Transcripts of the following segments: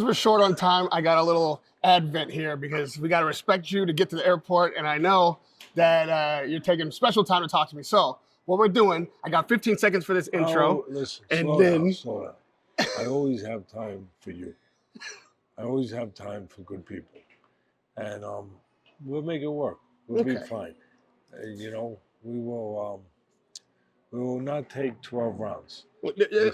because we're short on time, I got a little advent here because we got to respect you to get to the airport, and I know that you're taking special time to talk to me. So what we're doing, I got 15 seconds for this intro. Oh, listen, and slow then down, slow down. I always have time for you. I always have time for good people. And we'll make it work. We'll be fine. You know, we will not take 12 rounds.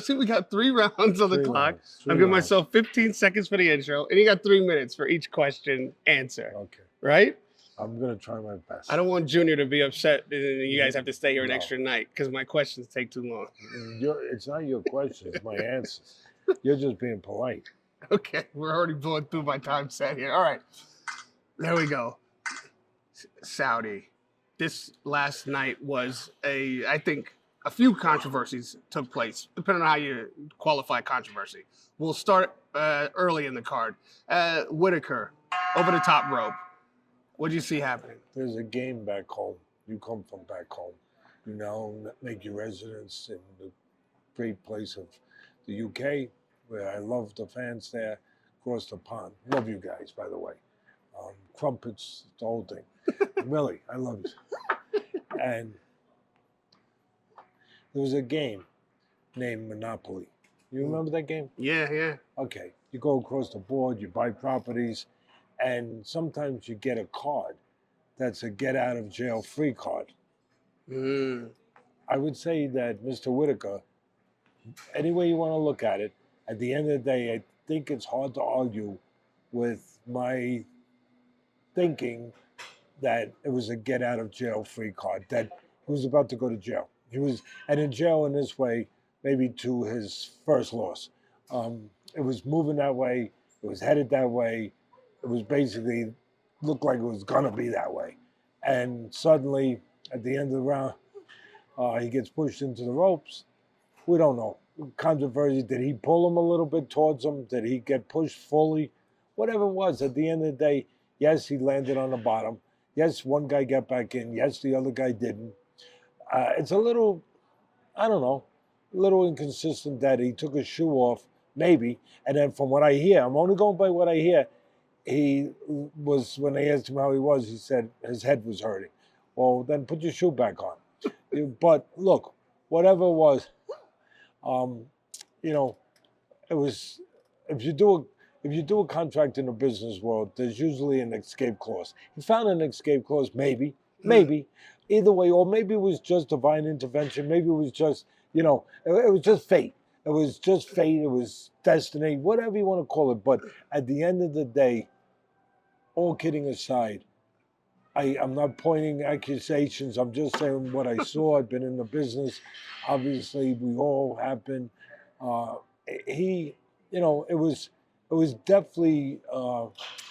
See, we got 3 rounds on the clock. I'm giving myself 15 seconds for the intro, and you got 3 minutes for each question answer. Okay. Right? I'm going to try my best. I don't want Junior to be upset and you guys have to stay here an extra night because my questions take too long. It's not your questions, it's my answers. You're just being polite. Okay, we're already blowing through my time set here. All right, there we go. Saudi. This last night was I think a few controversies took place, depending on how you qualify controversy. We'll start early in the card. Whitaker, over the top rope. What do you see happening? There's a game back home. You come from back home. You now make your residence in the great place of the UK, where I love the fans there, across the pond. Love you guys, by the way. Crumpets, the whole thing. Really, I love you. And there was a game named Monopoly. You remember that game? Yeah. Okay. You go across the board, you buy properties, and sometimes you get a card that's a get out of jail free card. I would say that Mr. Whitaker, any way you want to look at it, at the end of the day, I think it's hard to argue with my thinking that it was a get out of jail free card, that he was about to go to jail. He was in jail in this way, maybe to his first loss. It was moving that way. It was headed that way. It was basically looked like it was gonna be that way. And suddenly, at the end of the round, he gets pushed into the ropes. We don't know. Controversy, did he pull him a little bit towards him? Did he get pushed fully? Whatever it was, at the end of the day, yes, he landed on the bottom. Yes, one guy got back in. Yes, the other guy didn't. It's a little, I don't know, a little inconsistent that he took his shoe off, maybe. And then from what I hear, I'm only going by what I hear, he was, when they asked him how he was, he said his head was hurting. Well, then put your shoe back on. But look, whatever it was, you know, it was, if you do a contract in the business world, there's usually an escape clause. He found an escape clause, maybe. Either way, or maybe it was just divine intervention. Maybe it was just, you know, it was just fate. It was just fate. It was destiny, whatever you want to call it. But at the end of the day, all kidding aside, I'm not pointing accusations. I'm just saying what I saw. I've been in the business. Obviously, we all have been. You know, it was definitely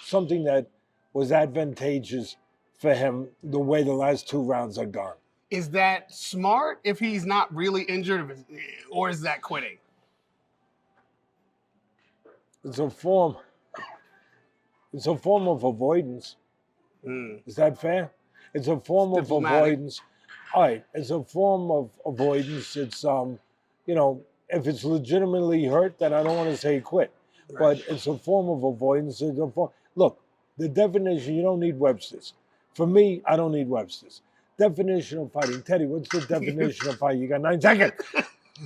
something that was advantageous for him, the way the last 2 rounds are gone. Is that smart if he's not really injured, or is that quitting? It's a form of avoidance. Is that fair? It's a form of avoidance. All right, it's a form of avoidance. It's, you know, if it's legitimately hurt, then I don't want to say quit. Right. But it's a form of avoidance. Look, the definition, you don't need Webster's. For me, I don't need Webster's. Definition of fighting. Teddy, what's the definition of fighting? You got 9 seconds.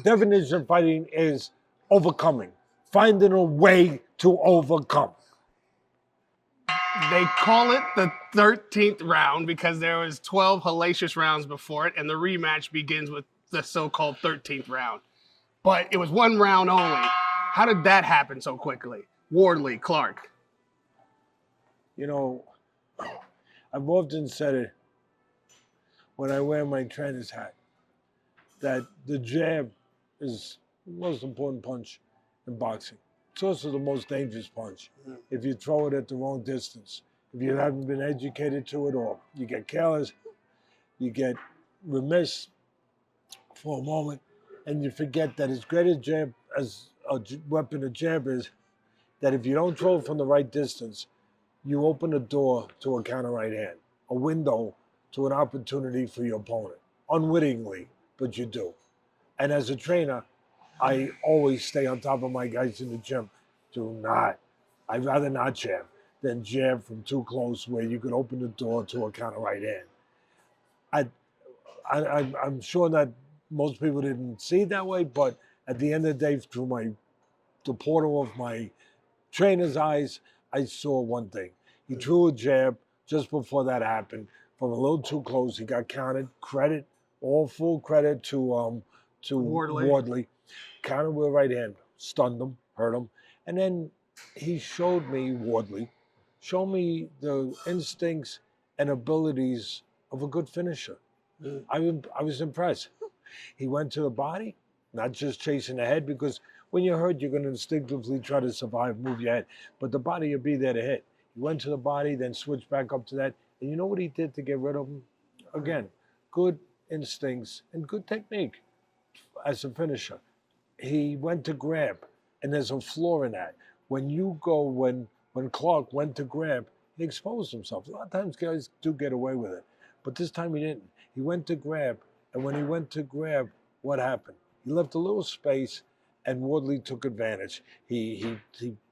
Definition of fighting is overcoming. Finding a way to overcome. They call it the 13th round because there was 12 hellacious rounds before it, and the rematch begins with the so-called 13th round. But it was 1 round only. How did that happen so quickly? Wardley, Clark. You know, I've often said it when I wear my trainer's hat, that the jab is the most important punch in boxing. It's also the most dangerous punch if you throw it at the wrong distance. If you haven't been educated to it, or you get careless, you get remiss for a moment, and you forget that as great a jab as a weapon a jab is, that if you don't throw it from the right distance, you open a door to a counter right hand, a window to an opportunity for your opponent, unwittingly, but you do. And as a trainer, I always stay on top of my guys in the gym. Do not I'd rather not jab than jab from too close where you could open the door to a counter right hand. I'm sure that most people didn't see it that way, but at the end of the day, through the portal of my trainer's eyes, I saw one thing. He threw a jab just before that happened from a little too close. He got counted. All full credit to Wardley. Counted with a right hand, stunned him, hurt him, and then he showed me Wardley, showed me the instincts and abilities of a good finisher. I was impressed. He went to the body, not just chasing the head, because when you're hurt, you're going to instinctively try to survive, move your head. But the body will be there to hit. He went to the body, then switched back up to that. And you know what he did to get rid of him? Again, good instincts and good technique as a finisher. He went to grab, and there's a flaw in that. When Clark went to grab, he exposed himself. A lot of times guys do get away with it. But this time he didn't. He went to grab, and when he went to grab, what happened? He left a little space, and Wardley took advantage. He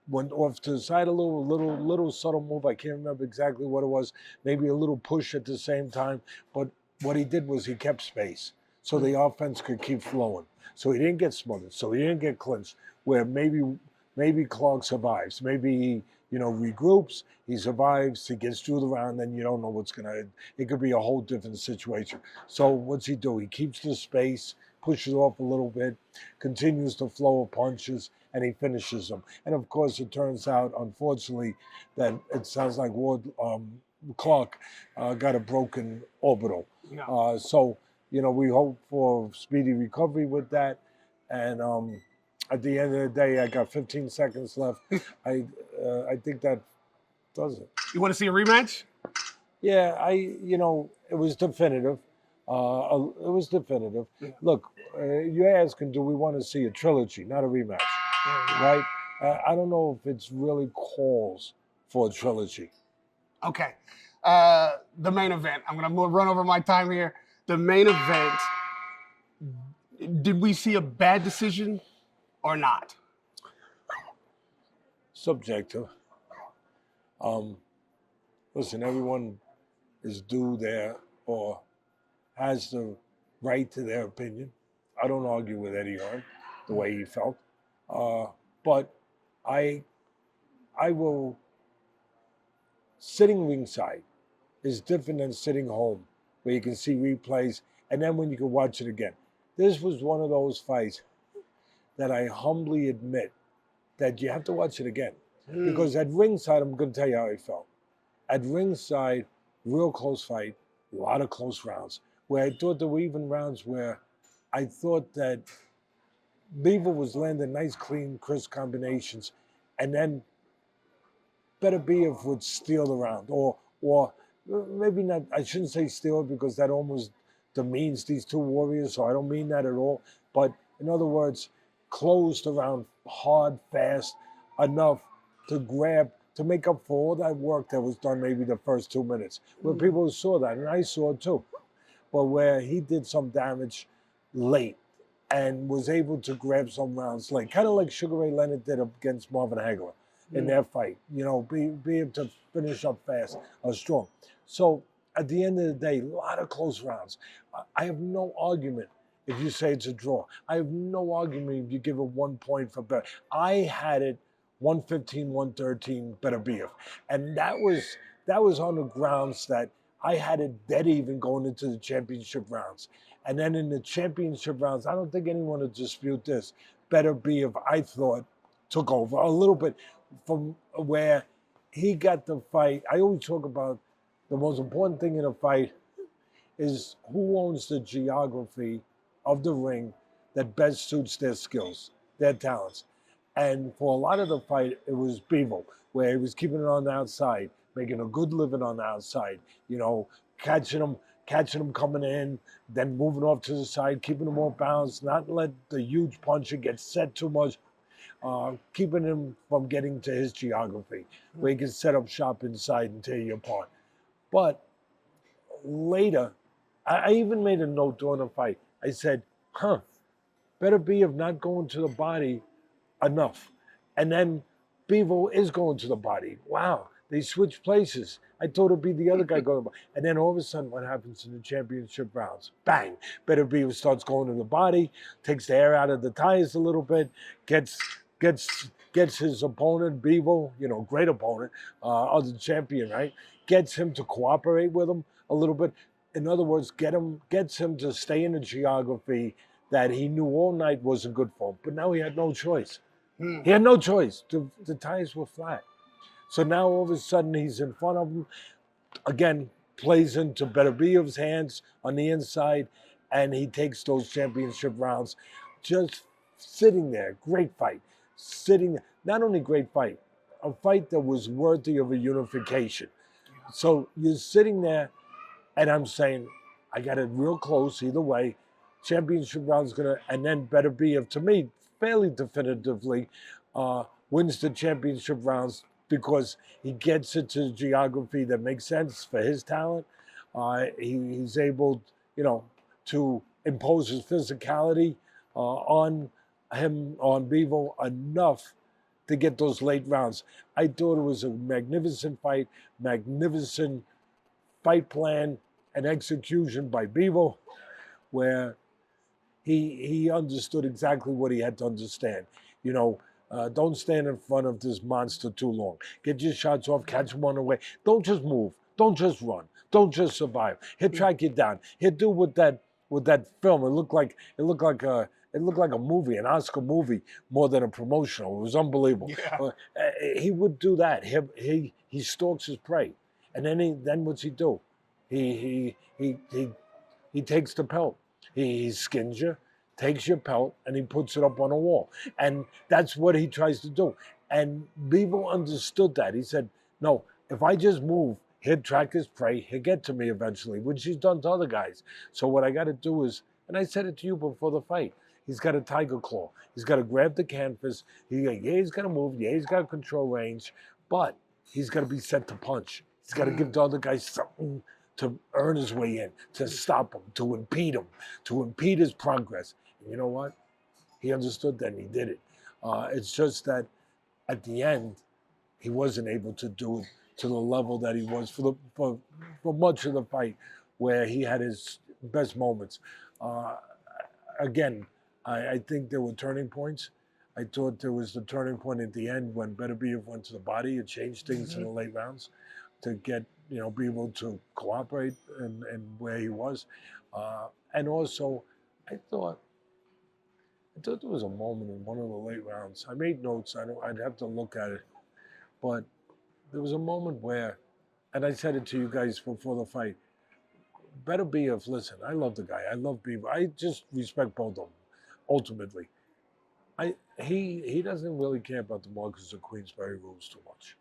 went off to the side a little subtle move. I can't remember exactly what it was. Maybe a little push at the same time. But what he did was he kept space, so the offense could keep flowing. So he didn't get smothered. So he didn't get clinched. Where maybe Clark survives. Maybe he regroups. He survives. He gets through the round. Then you don't know what's gonna. It could be a whole different situation. So what's he do? He keeps the space, pushes off a little bit, continues the flow of punches, and he finishes them. And of course, it turns out, unfortunately, that it sounds like Clark got a broken orbital. Yeah. So we hope for speedy recovery with that. And at the end of the day, I got 15 seconds left. I think that does it. You want to see a rematch? Yeah, it was definitive. It was definitive. Yeah. Look, you're asking, do we want to see a trilogy, not a rematch, right? I don't know if it's really calls for a trilogy. Okay. The main event. I'm going to run over my time here. The main event. Did we see a bad decision or not? Subjective. Listen, everyone is due there or has the right to their opinion. I don't argue with Eddie Hearn the way he felt, but I will. Sitting ringside is different than sitting home, where you can see replays and then when you can watch it again. This was one of those fights that I humbly admit that you have to watch it again. Because at ringside, I'm going to tell you how I felt. At ringside, real close fight, a lot of close rounds, where I thought there were even rounds where I thought that Bivol was landing nice, clean, crisp combinations, and then Beterbiev would steal the round, or maybe not. I shouldn't say steal it because that almost demeans these two warriors, so I don't mean that at all. But in other words, closed around hard, fast, enough to grab, to make up for all that work that was done maybe the first 2 minutes. Where people saw that, and I saw it too. But where he did some damage late and was able to grab some rounds late, kind of like Sugar Ray Leonard did against Marvin Hagler in their fight. Be able to finish up fast or strong. So at the end of the day, a lot of close rounds. I have no argument if you say it's a draw. I have no argument if you give it 1 point for better. I had it 115, 113 Beterbiev. And that was on the grounds that I had it dead even going into the championship rounds. And then in the championship rounds, I don't think anyone would dispute this. Beterbiev, I thought, took over a little bit from where he got the fight. I always talk about the most important thing in a fight is who owns the geography of the ring that best suits their skills, their talents. And for a lot of the fight, it was Bivol, where he was keeping it on the outside, making a good living on the outside, catching them coming in, then moving off to the side, keeping them off balance, not let the huge puncher get set too much, keeping him from getting to his geography, where he can set up shop inside and tear you apart. But later, I even made a note during the fight. I said, Beterbiev not going to the body enough. And then Bivol is going to the body. Wow, they switched places. I thought it'd be the other guy going to the body. And then all of a sudden, what happens in the championship rounds? Bang! Beterbiev starts going to the body, takes the air out of the tires a little bit, gets his opponent, Bivol, great opponent, other champion, right? Gets him to cooperate with him a little bit. In other words, gets him to stay in the geography that he knew all night wasn't good for him. But now he had no choice. He had no choice. The tires were flat. So now all of a sudden he's in front of him. Again, plays into Beterbiev's hands on the inside, and he takes those championship rounds. Just sitting there, great fight. Sitting there, not only great fight, a fight that was worthy of a unification. So you're sitting there, and I'm saying, I got it real close either way. Championship round's gonna, and then Beterbiev, to me, fairly definitively, wins the championship rounds because he gets it to geography that makes sense for his talent. He's able, to impose his physicality on him, on Bivol, enough to get those late rounds. I thought it was a magnificent fight, magnificent fight plan and execution by Bivol, where he understood exactly what he had to understand. Don't stand in front of this monster too long. Get your shots off, catch him on the way. Don't just move. Don't just run. Don't just survive. He'll track you down. He'll do with that film. It looked like a movie, an Oscar movie, more than a promotional. It was unbelievable. Yeah. He would do that. He stalks his prey, and then what's he do? He takes the pelt. He skins you, takes your pelt, and he puts it up on a wall. And that's what he tries to do. And Bivol understood that. He said, no, if I just move, he'll track his prey, he'll get to me eventually, which he's done to other guys. So what I got to do is, and I said it to you before the fight, he's got a tiger claw. He's got to grab the canvas. He's got to move. Yeah, he's got to control range. But he's got to be set to punch. He's got to give the other guy something to earn his way in, to stop him, to impede his progress. And you know what? He understood that and he did it. It's just that at the end, he wasn't able to do it to the level that he was for much of the fight, where he had his best moments. Again, I think there were turning points. I thought there was the turning point at the end when Beterbiev went to the body and changed things in the late rounds to get, be able to cooperate and where he was. And also, I thought there was a moment in one of the late rounds. I made notes. I'd have to look at it. But there was a moment where, and I said it to you guys before the fight, Beterbiev, listen, I love the guy. I love Bivol. I just respect both of them, ultimately. He doesn't really care about the Marcus of Queensberry rules too much.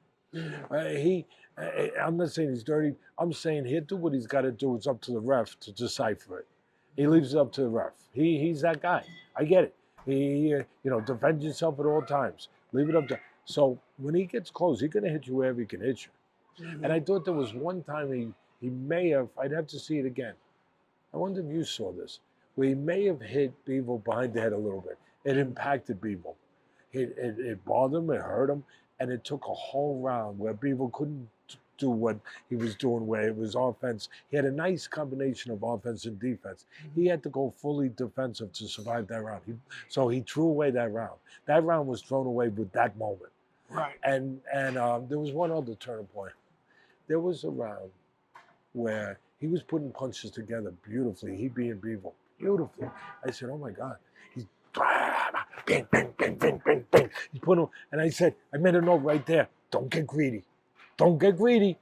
I'm not saying he's dirty. I'm saying he'll do what he's got to do. It's up to the ref to decipher it. He leaves it up to the ref. He's that guy. I get it. He defend yourself at all times. Leave it up to. So when he gets close, he's gonna hit you wherever he can hit you. And I thought there was one time he may have. I'd have to see it again. I wonder if you saw this, where he may have hit Bivol behind the head a little bit. It impacted Bivol. It bothered him. It hurt him. And it took a whole round where Bivol couldn't do what he was doing, where it was offense. He had a nice combination of offense and defense. He had to go fully defensive to survive that round. So he threw away that round. That round was thrown away with that moment. Right. And there was one other turning point. There was a round where he was putting punches together beautifully, he being Bivol, beautifully. I said, oh my God. He's bang, bang, bang, bang, bang, bang. He's putting, and I said, I made a note right there. Don't get greedy. Don't get greedy.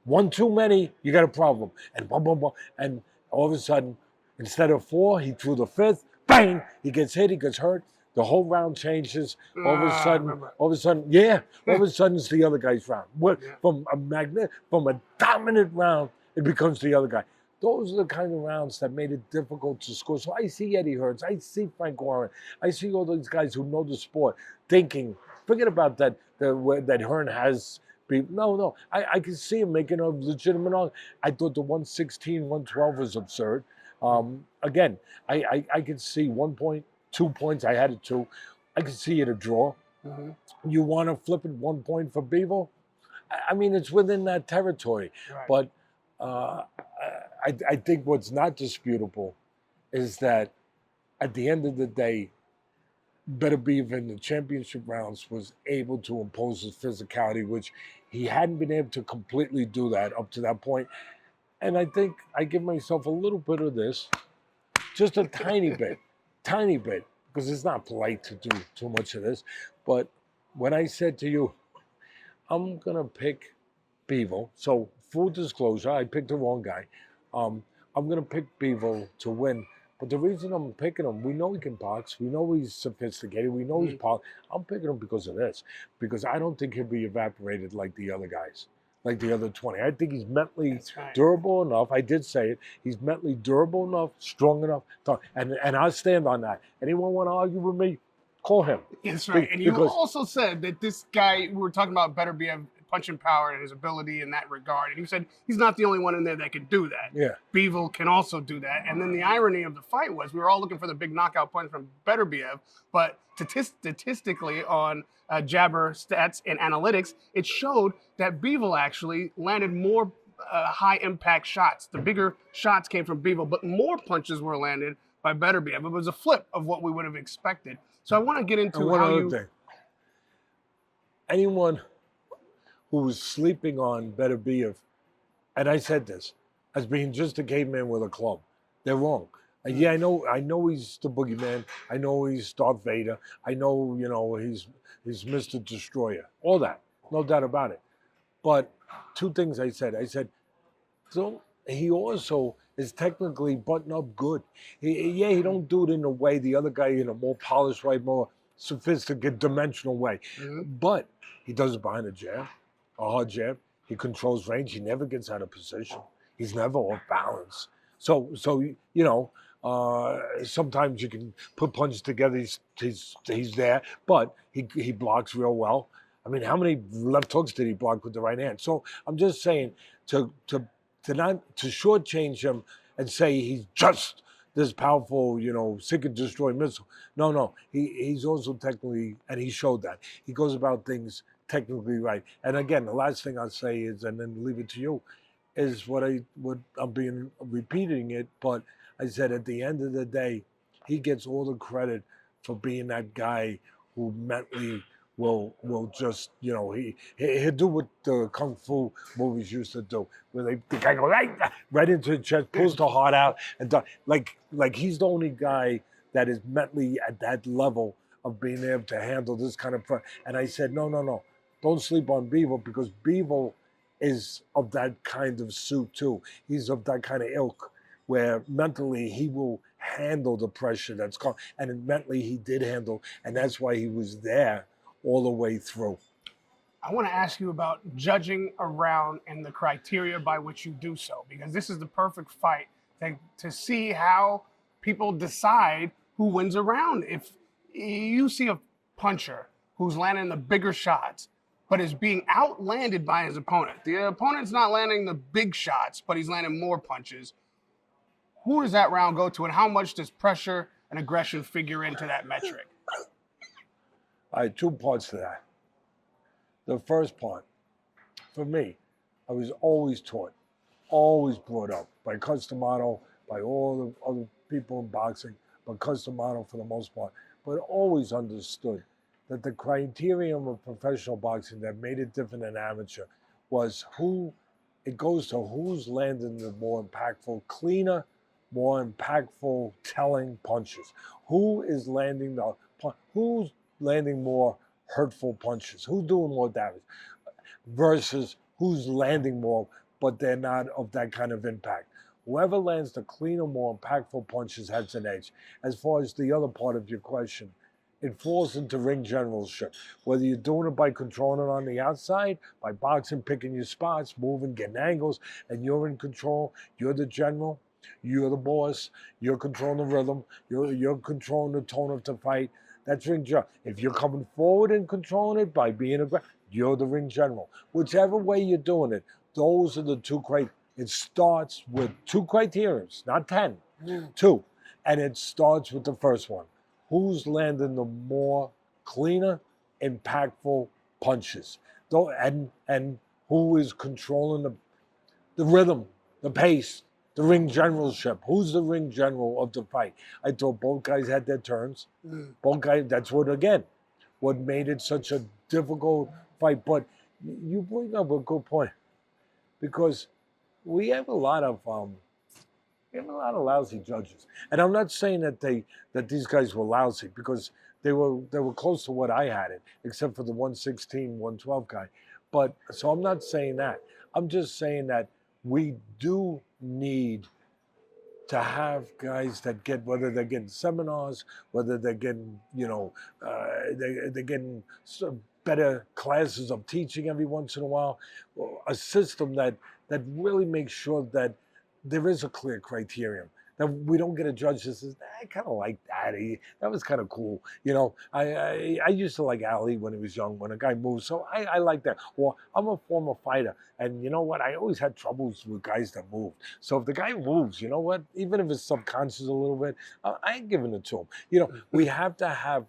One too many, you got a problem. And boom, boom, boom. And all of a sudden, instead of 4, he threw the 5th. Bang! He gets hit. He gets hurt. The whole round changes. All of a sudden, it's the other guy's round. From a dominant round, it becomes the other guy. Those are the kind of rounds that made it difficult to score. So I see Eddie Hearns, I see Frank Warren, I see all those guys who know the sport thinking, forget about that Hearn has. No, I can see him making a legitimate argument. I thought the 116, 112 was absurd. Again, I could see 1 point, 2 points. I had it 2. I could see it a draw. Mhm. You want to flip it 1 point for Bivol? I mean, it's within that territory. Right. But I think what's not disputable is that at the end of the day, Beterbiev in the championship rounds was able to impose his physicality, which he hadn't been able to completely do that up to that point. And I think I give myself a little bit of this, just a tiny bit, because it's not polite to do too much of this. But when I said to you, I'm going to pick Bivol, so full disclosure, I picked the wrong guy. I'm going to pick Bivol to win. But the reason I'm picking him, we know he can box. We know he's sophisticated. We know he's polished. I'm picking him because of this. Because I don't think he'll be evaporated like the other guys, like the other 20. I think he's mentally durable enough. I did say it. He's mentally durable enough, strong enough. And I'll stand on that. Anyone want to argue with me? Call him. That's right. And you also said that this guy, we were talking about Beterbiev punching power and his ability in that regard. And you said he's not the only one in there that can do that. Yeah. Bivol can also do that. And then the irony of the fight was we were all looking for the big knockout punch from Beterbiev, but statistically on Jabber stats and analytics, it showed that Bivol actually landed more high impact shots. The bigger shots came from Bivol, but more punches were landed by Beterbiev. It was a flip of what we would have expected. So I want to get into one how other you... thing. Anyone who was sleeping on Beterbiev, and I said this, as being just a caveman with a club, they're wrong. Yeah, I know he's the boogeyman. I know he's Darth Vader. I know, he's Mr. Destroyer. All that, no doubt about it. But two things I said. I said, so he also is technically button up good. He don't do it in a way the other guy in a more polished way, more sophisticated, dimensional way. But he does it behind a jab, a hard jab. He controls range. He never gets out of position. He's never off balance. So sometimes you can put punches together. He's there, but he blocks real well. I mean, how many left hooks did he block with the right hand? So I'm just saying to shortchange him and say he's just this powerful, seek and destroy missile. No, he's also technically, and he showed that he goes about things technically right. And again, the last thing I'll say is, and then leave it to you, is what I'm repeating it, but I said at the end of the day, he gets all the credit for being that guy who mentally will just, he'll do what the Kung Fu movies used to do, where the guy goes right into the chest, pulls the heart out, and like he's the only guy that is mentally at that level of being able to handle this kind of fun. And I said, no, don't sleep on Bivol, because Bivol is of that kind of suit too. He's of that kind of ilk, where mentally he will handle the pressure that's come, and mentally he did handle, and that's why he was there all the way through. I want to ask you about judging around and the criteria by which you do so, because this is the perfect fight to see how people decide who wins a round. If you see a puncher who's landing the bigger shots, but is being outlanded by his opponent, the opponent's not landing the big shots, but he's landing more punches, who does that round go to, and how much does pressure and aggression figure into that metric? All right, two parts to that. The first part, for me, I was always taught, always brought up by Customato, by all the other people in boxing, but Customato for the most part, but always understood that the criterion of professional boxing that made it different than amateur was it goes to who's landing the more impactful, cleaner, more impactful, telling punches. Who's landing more hurtful punches? Who's doing more damage? Versus who's landing more, but they're not of that kind of impact. Whoever lands the cleaner, more impactful punches has an edge. As far as the other part of your question, it falls into ring generalship. Whether you're doing it by controlling it on the outside, by boxing, picking your spots, moving, getting angles, and you're in control, you're the general, you're the boss, you're controlling the rhythm, you're controlling the tone of the fight. That's ring general. If you're coming forward and controlling it by being aggressive, you're the ring general. Whichever way you're doing it, those are the two criteria. It starts with two criteria, not 10, two. And it starts with the first one. Who's landing the more cleaner, impactful punches. Don't and who is controlling the rhythm, the pace, the ring generalship. Who's the ring general of the fight? I thought both guys had their turns. Both guys, that's what made it such a difficult fight. But you bring up a good point, because we have a lot of lousy judges. And I'm not saying that these guys were lousy, because they were close to what I had it, except for the 116, 112 guy. But so I'm not saying that. I'm just saying that we do need to have guys that get, whether they're getting seminars, whether they're getting, they're getting some better classes of teaching every once in a while, a system that really makes sure that there is a clear criterion, that we don't get a judge that says, I kind of like that. That was kind of cool. I used to like Ali when he was young, when a guy moves. So I like that. Or I'm a former fighter. And you know what? I always had troubles with guys that moved. So if the guy moves, you know what? Even if it's subconscious a little bit, I ain't giving it to him. We have to have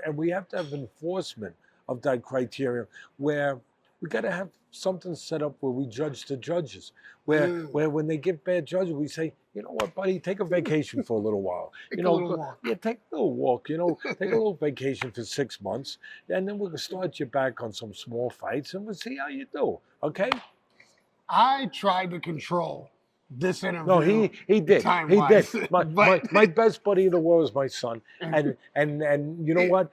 and we have to have enforcement of that criteria, where we got to have something set up where we judge the judges, where when they give bad judges, we say, you know what, buddy, take a vacation for a little while. Take a little walk. Yeah, take a little walk. Take a little vacation for 6 months, and then we'll start you back on some small fights, and we'll see how you do. Okay? I tried to control this interview. No, he did. He did. My best buddy in the world is my son, and you know what?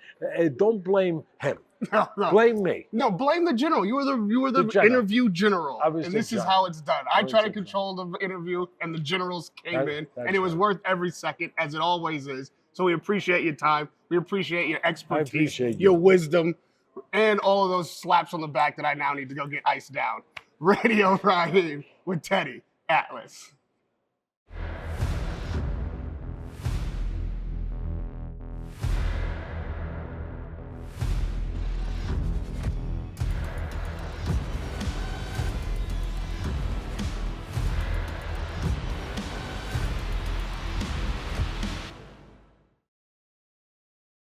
Don't blame him. No. Blame me. No, blame the general. You were the interview general, and this is how it's done. I tried to control the interview, and the generals came in, and it was worth every second, as it always is. So we appreciate your time. We appreciate your expertise, your wisdom, and all of those slaps on the back that I now need to go get iced down. Radio Rahim with Teddy Atlas.